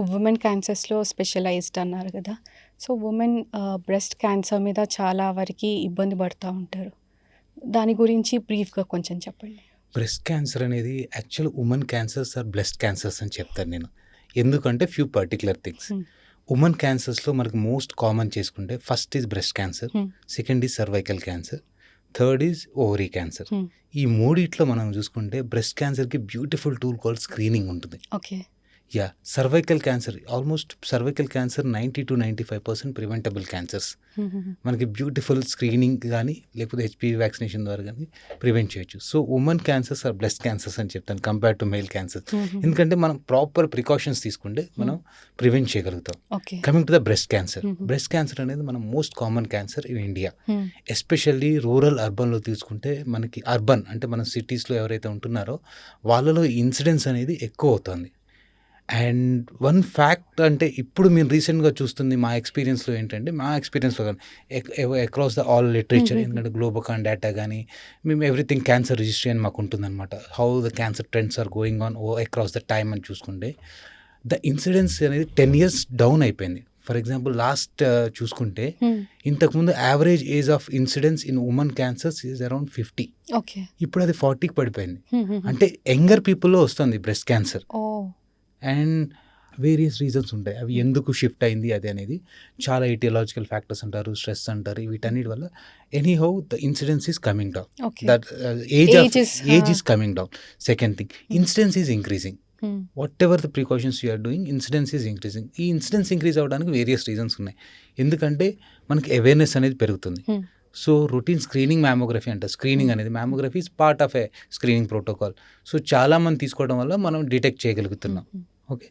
Women క్యాన్సర్స్‌లో specialised అన్నారు గదా! So, women breast cancer మీద చాలా వరకి ఇబ్బంది పడతా ఉంటారు. దాని గురించి బ్రీఫ్‌గా కొంచెం చెప్పండి. బ్రెస్ట్ క్యాన్సర్ అనేది actual women cancers are breast cancers అని చెప్తాను నేను. ఎందుకంటే few particular things. Hmm. Women క్యాన్సర్స్‌లో మనకు మోస్ట్ కామన్ చేసుకుంటే first is breast cancer, hmm. Second is cervical cancer, third is ovary cancer. Hmm. ఈ మూడిట్లో మనం చూసుకుంటే బ్రెస్ట్ క్యాన్సర్‌కి బ్యూటిఫుల్ టూల్ కాల్డ్ స్క్రీనింగ్ ఉంటుంది. Okay. Cervical cancer almost cervical cancer 90-95% preventable cancers. హుహుహు. మనకి బ్యూటిఫుల్ స్క్రీనింగ్ గానీ, లేకపోతే హెచ్‌పివి వ్యాక్సినేషన్ ద్వారా గానీ ప్రివెంట్ చేయొచ్చు. So, women cancers are breast cancers అని చెప్తాను కంపేర్ టు మేల్ క్యాన్సర్స్. హుహుహు. ఎందుకంటే మనం ప్రాపర్ ప్రికాషన్స్ తీసుకుంటే మనం ప్రివెంట్ చేయగలుగుతాం. Okay. Coming to the breast cancer. హుహు. బ్రెస్ట్ క్యాన్సర్ అనేది మన most common cancer in India. హ్మ్. ఎస్పెషల్లీ రూరల్, అర్బన్‌లో తీసుకుంటే మనకి అర్బన్ అంటే మన సిటీస్‌లో ఎవరైతే ఉంటున్నారో వాళ్ళలో ఇన్సిడెన్స్ అనేది ఎక్కువ అవుతుంది. అండ్ వన్ ఫ్యాక్ట్ అంటే ఇప్పుడు మేము రీసెంట్‌గా చూస్తుంది మా ఎక్స్‌పీరియన్స్‌లో ఏంటంటే, మా ఎక్స్‌పీరియన్స్‌లో కాదు అక్రాస్ ద ఆల్ లిటరేచర్ హుహుహు. ఎందుకంటే గ్లోబోకాన్ డేటా గానీ, మేము ఎవ్రీథింగ్ క్యాన్సర్ రిజిస్ట్రీ అని మాకుంటుందనమాట. How the cancer trends are going on across the time అని చూసుకుంటే, ద ఇన్సిడెన్స్ అనేది 10 ఇయర్స్ డౌన్ అయిపోయింది. ఫర్ ఎగ్జాంపుల్ లాస్ట్ చూసుకుంటే, హ్మ్. ఇంతకుముందు average age of incidence in women cancers is around 50. Okay. ఇప్పుడు అది 40కి పడిపోయింది. హుహుహు. అంటే యంగర్ పీపుల్‌లో వస్తుంది breast cancer. Oh! And various reasons ఉంటాయి. అవి హ్మ్. ఎందుకు షిఫ్ట్ అయింది అది అనేది చాలా ఇటియాలజికల్ ఫ్యాక్టర్స్ అంటారు, స్ట్రెస్ అంటారు. వీటన్నిటి వల్ల anyhow the incidence is coming down. Okay. That age ages is coming down. Second thing, incidence is increasing. Hmm. Whatever the precautions you are doing, incidence is increasing. ఈ incidence increase అవ్వడానికి various reasons ఉన్నాయి. ఎందుకంటే మనకి awareness అనేది పెరుగుతుంది. Hmm. So routine screening mammography అంటారు. Screening అనేది mammography is part of a screening protocol. So చాలామంది తీసుకోవడం వల్ల మనం డిటెక్ట్ చేయగలుగుతున్నాం. హ్మ్. ఓకే.